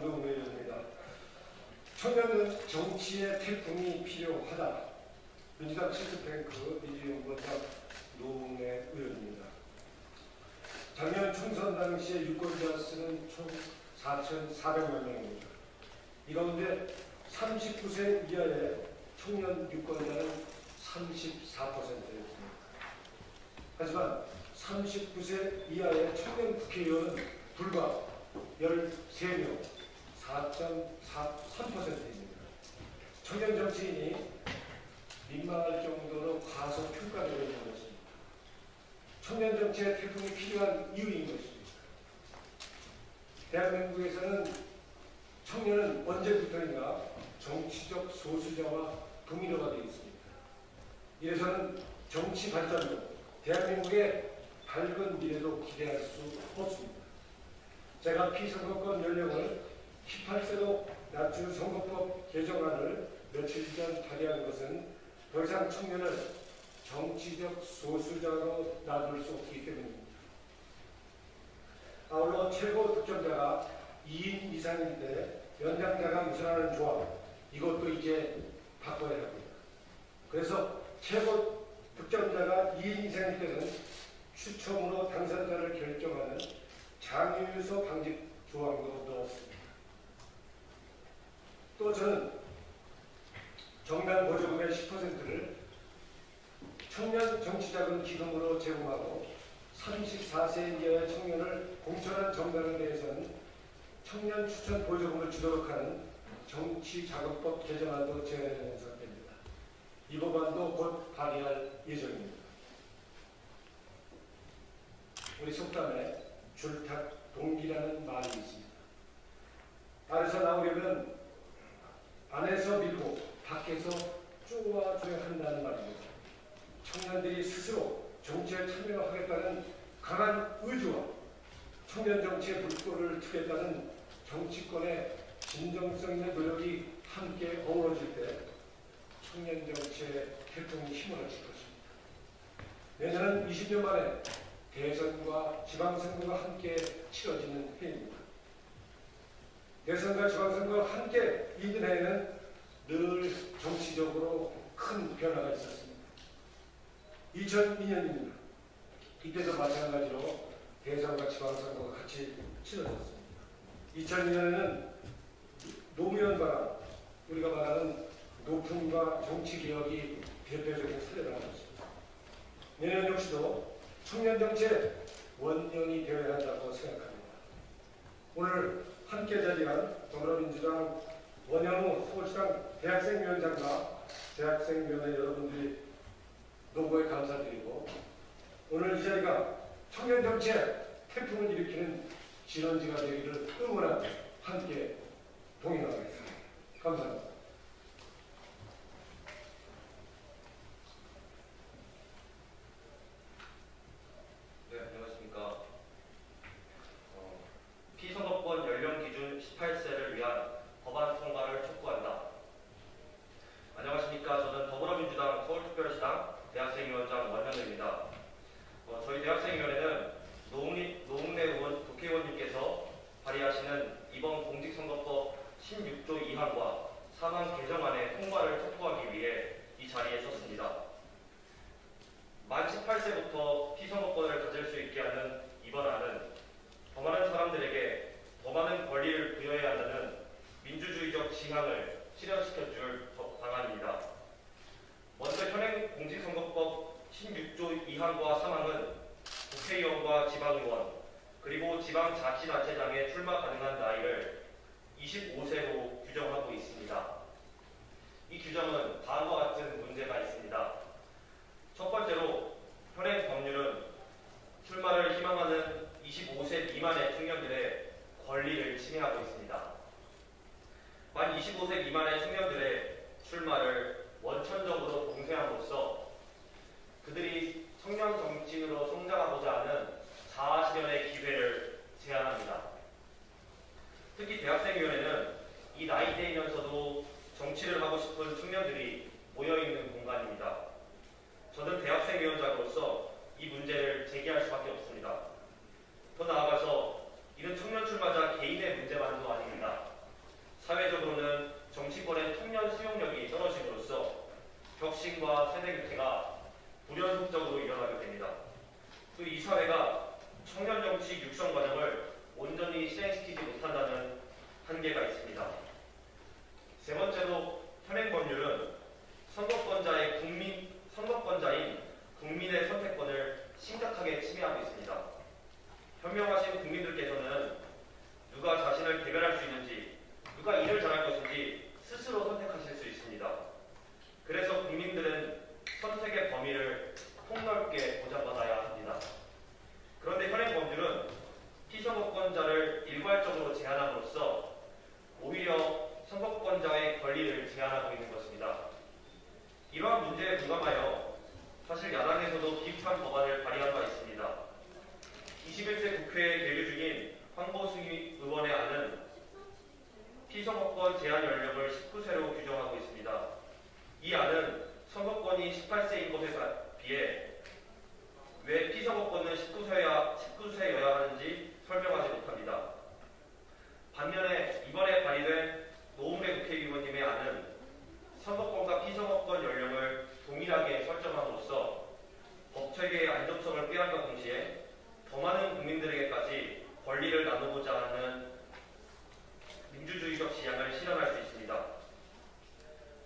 노무현입니다. 청년 정치의 태풍이 필요하다. 민주당 칠수탱크 이주연구원장 노웅래 의원입니다. 작년 총선 당시에 유권자 수는 총 4,400만 명입니다. 이 가운데 39세 이하의 청년 유권자는 34%였습니다. 하지만 39세 이하의 청년 국회의원은 불과 13명, 4.3%입니다. 청년 정치인이 민망할 정도로 과소평가되고 있는 것입니다. 청년 정치의 태풍이 필요한 이유인 것입니다. 대한민국에서는 청년은 언제부터인가 정치적 소수자와 동일화가 되어 있습니다. 이래서는 정치 발전도 대한민국의 밝은 미래도 기대할 수 없습니다. 제가 피선거권 연령을 18세로 낮춘 선거법 개정안을 며칠 전 발의한 것은 더 이상 청년을 정치적 소수자로 놔둘 수 없기 때문입니다. 아울러 최고 득점자가 2인 이상일 때 연장자가 우선하는 조합, 이것도 이제 바꿔야 합니다. 그래서 최고 득점자가 2인 이상일 때는 추첨으로 당선자를 결정하는 장유유서 방직 조항도 넣었습니다. 또 저는 정당 보조금의 10%를 청년 정치자금 기금으로 제공하고 34세 이하의 청년을 공천한 정당에 대해서는 청년 추천 보조금을 주도록 하는 정치자금법 개정안도 제안하는 상태입니다. 이 법안도 곧 발의할 예정입니다. 우리 속담에 줄탁 동기라는 말이 있습니다. 안에서 나오려면 안에서 밀고 밖에서 쪼아줘야 한다는 말입니다. 청년들이 스스로 정치에 참여하겠다는 강한 의지와 청년 정치의 물꼬를 트겠다는 정치권의 진정성 있는 노력이 함께 어우러질 때 청년 정치의 태풍이 힘을 얻을 것입니다. 내년은 20년 만에 대선과 지방선거가 함께 치러지는 해입니다. 대선과 지방선거가 함께 있는 해에는 늘 정치적으로 큰 변화가 있었습니다. 2002년입니다. 이때도 마찬가지로 대선과 지방선거가 같이 치러졌습니다. 2002년에는 노무현 바람, 우리가 말하는 노풍과 정치개혁이 대표적인 사례가 나왔습니다. 내년 역시도 청년 정치의 원령이 되어야 한다고 생각합니다. 오늘 함께 자리한 더불어민주당 원현우 서울시당 대학생위원장과 대학생위원회 여러분들이 노고에 감사드리고 오늘 이 자리가 청년 정치의 태풍을 일으키는 진원지가 되기를 응원하며 함께 동행하겠습니다. 감사합니다. 네, 안녕하십니까. 피선거권 연령 기준 18세를 위한 법안 통과를 촉구한다. 안녕하십니까. 저는 더불어민주당 서울특별시당 대학생위원장 원현우입니다. 저희 대학생위원회는 노웅래 의원 국회의원님께서 발의하시는 이번 공직선거법 16조 2항과 3항 개정안의 통과를 촉구하기 위해 이 자리에 섰습니다. 만 18세부터 피선거권을 가질 수 있게 하는 이번 안은 더 많은 사람들에게 더 많은 권리를 부여해야 한다는 민주주의적 지향을 실현시켜줄 방안입니다. 먼저 현행 공직선거법 16조 2항과 3항은 국회의원과 지방의원 그리고 지방자치단체장에 출마 가능한 나이를 25세로 규정하고 있습니다. 이 규정은 다음과 같은 문제가 있습니다. 첫 번째로 현행 법률은 출마를 희망하는 25세 미만의 청년들의 권리를 침해하고 있습니다. 만 25세 미만의 청년들의 출마를 원천적으로 봉쇄함으로써 그들이 청년 정치인으로 성장하고자 하는 자아실현의 기회를 제한합니다. 특히 대학생위원회는 이 나이대이면서도 정치를 하고 싶은 청년들이 모여있는 공간입니다. 저는 대학생위원장으로서 이 문제를 또 이 사회가 청년 정치 육성 과정을 온전히 실행시키지 못한다는 한계가 있습니다. 세 번째로 현행 법률은 선거권자인 국민의 선택권을 심각하게 침해하고 있습니다. 현명하신 국민들께서는 누가 자신을 대변할 수 있는지, 누가 일을 잘할 것인지 스스로 선택하실 수 있습니다. 그래서 국민들은 선택의 범위를 폭넓게 보장받아야 합니다. 그런데 현행 법률은 피선거권자를 일괄적으로 제한함으로써 오히려 선거권자의 권리를 제한하고 있는 것입니다. 이러한 문제에 공감하여 사실 야당에서도 비슷한 법안을 발의한 바 있습니다. 21세 국회에 계류 중인 황보승 의원의 안은 피선거권 제한 연령을 19세로 규정하고 있습니다. 이 안은 선거권이 18세인 것에 비해 왜 피선거권은 19세여야 하는지 설명하지 못합니다. 반면에 이번에 발의된 노웅래 국회의원님의 안은 선거권과 피선거권 연령을 동일하게 설정함으로써 법체계의 안정성을 빼앗과 동시에 더 많은 국민들에게까지 권리를 나누고자 하는 민주주의적 지향을 실현할 수 있습니다.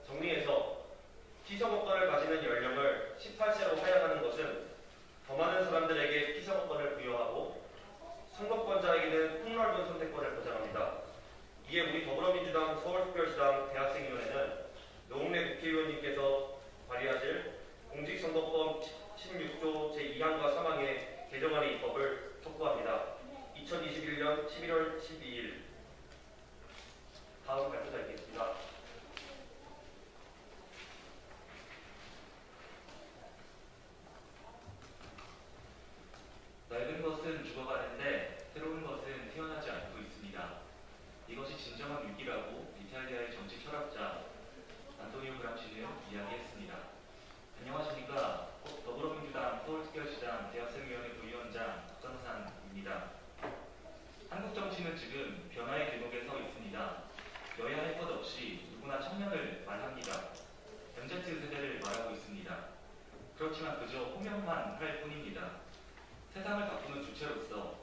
정리해서 피선거권을 가지는 연령을 18세로 하향하는 것은 더 많은 사람들에게 피선거권을 부여하고 선거권자에게는 폭넓은 선택권을 보장합니다. 이에 우리 더불어민주당 서울특별시당 대학생위원회는 노웅래 국회의원님께서 발의하실 공직선거법 16조 제2항과 3항의 개정안의 입법을 촉구합니다. 2021년 11월 12일 다음 발표자 있겠습니다. 낡은 것은 죽어가는데 새로운 것은 태어나지 않고 있습니다. 이것이 진정한 위기라고 이탈리아의 정치 철학자 안토니오 그람시는 이야기했습니다. 안녕하십니까. 더불어민주당 서울특별시당 대학생위원회 부위원장 박정산입니다. 한국 정치는 지금 변화의 길목에 서 있습니다. 여야 할 것 없이 누구나 청년을 말합니다. MZ 세대를 말하고 있습니다. 그렇지만 그저 호명만 할 뿐입니다. 세상을 바꾸는 주체로서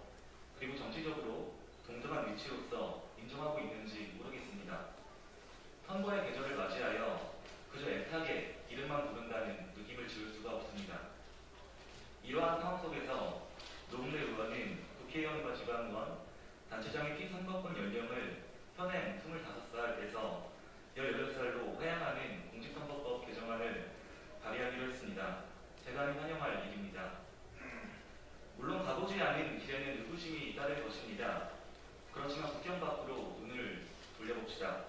그리고 정치적으로 동등한 위치로서 인정하고 있는지 모르겠습니다. 선거의 계절을 맞이하여 그저 애타게 이름만 부른다는 느낌을 지울 수가 없습니다. 이러한 상황 속에서 노웅래 의원은 국회의원과 지방의원, 단체장의 피선거권 연령을 현행 25살에서 18살로 하향하는 공직선거법 개정안을 발의하기로 했습니다. 대단히 환영할 일입니다. 물론 가보지 않은 길에는 의구심이 따를 것입니다. 그렇지만 국경 밖으로 눈을 돌려봅시다.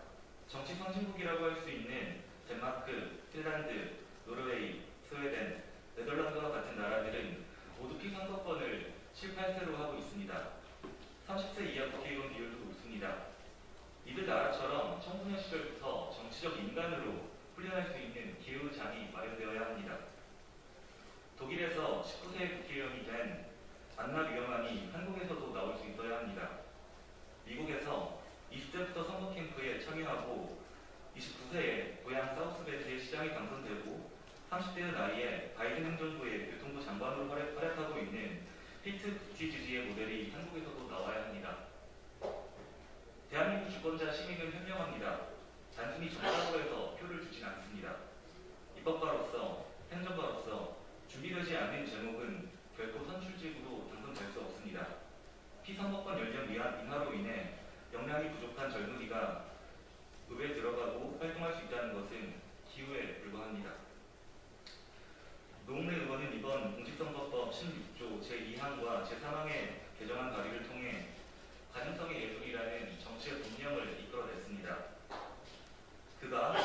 정치 선진국이라고 할 수 있는 덴마크, 핀란드, 노르웨이, 스웨덴, 네덜란드와 같은 나라들은 모두 피선거권을 7, 8세로 하고 있습니다. 30세 이하 국회의원 비율도 높습니다. 이들 나라처럼 청소년 시절부터 정치적 인간으로 훈련할 수 있는 기후장이 마련되어야 합니다. 독일에서 19세 국회의원이 된 안나 류어만이 한국에서도 나올 수 있어야 합니다. 미국에서 20대부터 선거 캠프에 참여하고 29세에 고향 사우스밴드의 시장이 당선되고 30대의 나이에 바이든 행정부의 교통부 장관으로 활약하고 있는 피트 부티지지의 모델이 한국에서도 나와야 합니다. 대한민국 주권자 시민은 현명합니다. 단순히 정당으로 해서 표를 주진 않습니다. 입법가로서, 행정가로서 준비되지 않는 제목은 결코 선출직으로 당선될 수 없습니다. 피선거권 연령 인하로 인해 역량이 부족한 젊은이가 의회에 들어가고 활동할 수 있다는 것은 기우에 불과합니다. 노웅래 의원은 이번 공직선거법 16조 제2항과 제3항의 개정안 발의를 통해 가능성의 예술이라는 정치의 분명을 이끌어냈습니다. 그가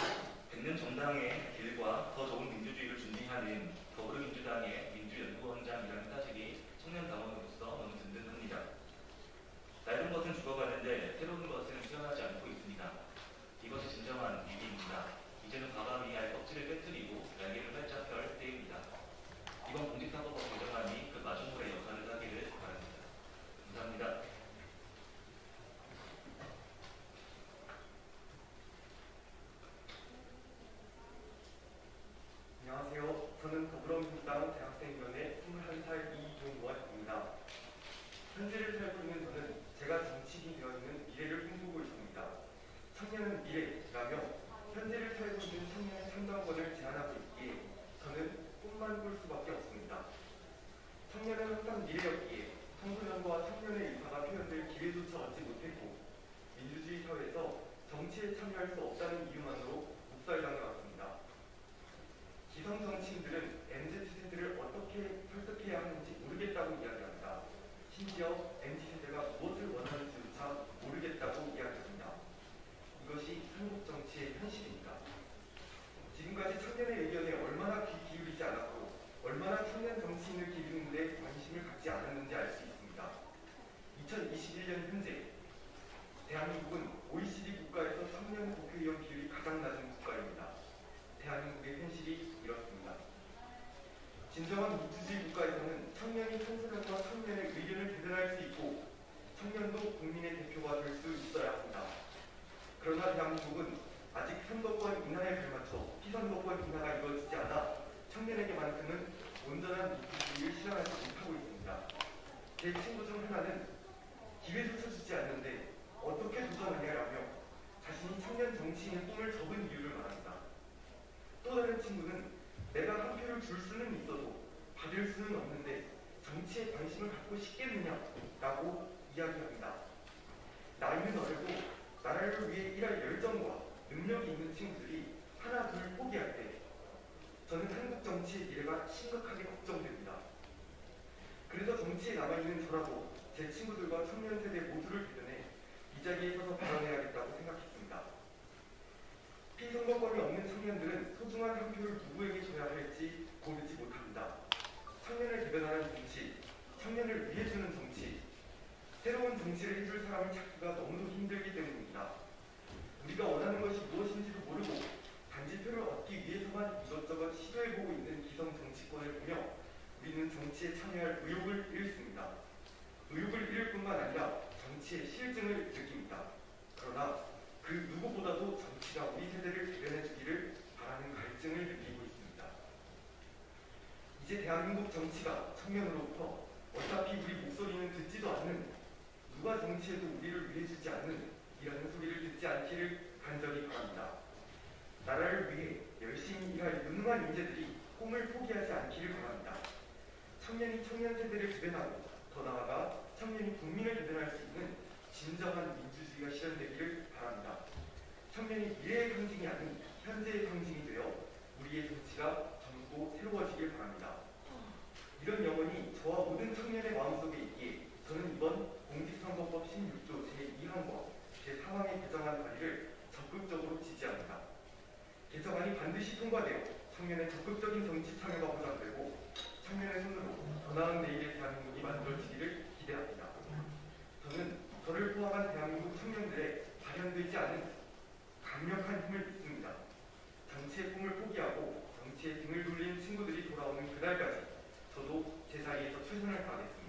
100년 정당의 길과 더 좋은 민주주의를 준비하는 더불어민주당의 민주연구원장이라는 사실이 청년당원으로서 너무 든든합니다. 낡은 것은 죽어가는데 새로운 것은 태어나지 않고 있습니다. 이것이 진정한 위기입니다. 이제는 과감히 껍질을 깨뜨리고 날개를 활짝 펼 때입니다. 이번 공직선거법 개정안이 그 마중물의 역할을 하기를 바랍니다. 감사합니다. 안녕하세요. 저는 더불어민주당 대학생 비판과 청년의 의사가 표현될 기회조차 얻지 못했고 민주주의 사회에서 정치에 참여할 수 없다는 이유만으로 묵살당해 왔습니다. 기성 정치인들은 MZ세대를 어떻게 설득해야 하는지 모르겠다고 이야기합니다. 심지어 MZ세대가 무엇을 원하는지조차 모르겠다고 이야기합니다. 이것이 한국 정치의 현실입니다. 지금까지 청년의 의견에 얼마나 귀 기울이지 않았고 얼마나 청년 정치인을 기르는 데 관심을 갖지 않았는지 알 수 있습니다. 2021년 현재 대한민국은 OECD 국가에서 청년 국회의원 비율이 가장 낮은 국가입니다. 대한민국의 현실이 이렇습니다. 진정한 민주주의 국가에서는 청년이 청소년과 청년의 의견을 대변할 수 있고 청년도 국민의 대표가 될 수 있어야 합니다. 그러나 대한민국은 아직 선거권 인하에 걸맞춰 피선거권 인하가 이루어지지 않아 청년에게만큼은 온전한 민주주의를 실현하지 못하고 있습니다. 제 친구 중 하나는 기회조차 주지 않는데 어떻게 도전하냐라며 자신이 청년 정치인의 꿈을 접은 이유를 말합니다. 또 다른 친구는 내가 한 표를 줄 수는 있어도 받을 수는 없는데 정치에 관심을 갖고 싶겠느냐라고 이야기합니다. 나이는 어리고 나라를 위해 일할 열정과 능력이 있는 친구들이 하나 둘 포기할 때 저는 한국 정치의 미래가 심각하게 걱정됩니다. 그래서 정치에 남아있는 저라도 제 친구들과 청년 세대 모두를 대변해 이 자리에 서서 발언해야겠다고 생각했습니다. 피선거권이 없는 청년들은 소중한 한 표를 누구에게 줘야 할지 고르지 못합니다. 청년을 대변하는 정치, 청년을 위해 주는 정치, 새로운 정치를 해줄 사람을 찾기가 너무도 힘들기 때문입니다. 우리가 원하는 것이 무엇인지도 모르고 단지 표를 얻기 위해서만 이것저것 시도해보고 있는 기성 정치권을 보며 우리는 정치에 참여할 의욕을 잃습니다. 의욕을 잃을 뿐만 아니라 정치의 실증을 느낍니다. 그러나 그 누구보다도 정치가 우리 세대를 대변해주기를 바라는 갈증을 느끼고 있습니다. 이제 대한민국 정치가 청년으로부터 어차피 우리 목소리는 듣지도 않는 누가 정치해도 우리를 위해주지 않는 이라는 소리를 듣지 않기를 간절히 바랍니다. 나라를 위해 열심히 일할 유능한 인재들이 꿈을 포기하지 않기를 바랍니다. 청년이 청년 세대를 대변하고 더 나아가 청년이 국민을 대변할 수 있는 진정한 민주주의가 실현되기를 바랍니다. 청년이 미래의 상징이 아닌 현재의 상징이 되어 우리의 정치가 젊고 새로워지길 바랍니다. 이런 영혼이 저와 모든 청년의 마음속에 있기에 저는 이번 공직선거법 16조 제2항과 제3항에 개정안 발의를 적극적으로 지지합니다. 개정안이 반드시 통과되어 청년의 적극적인 정치 참여가 보장되고 청년의 손으로 더 나은 내일의 대한민국이 만들어지기를 기대합니다. 저는 저를 포함한 대한민국 청년들의 발현되지 않은 강력한 힘을 믿습니다. 정치의 꿈을 포기하고 정치에 등을 돌린 친구들이 돌아오는 그날까지 저도 제 자리에서 최선을 다하겠습니다.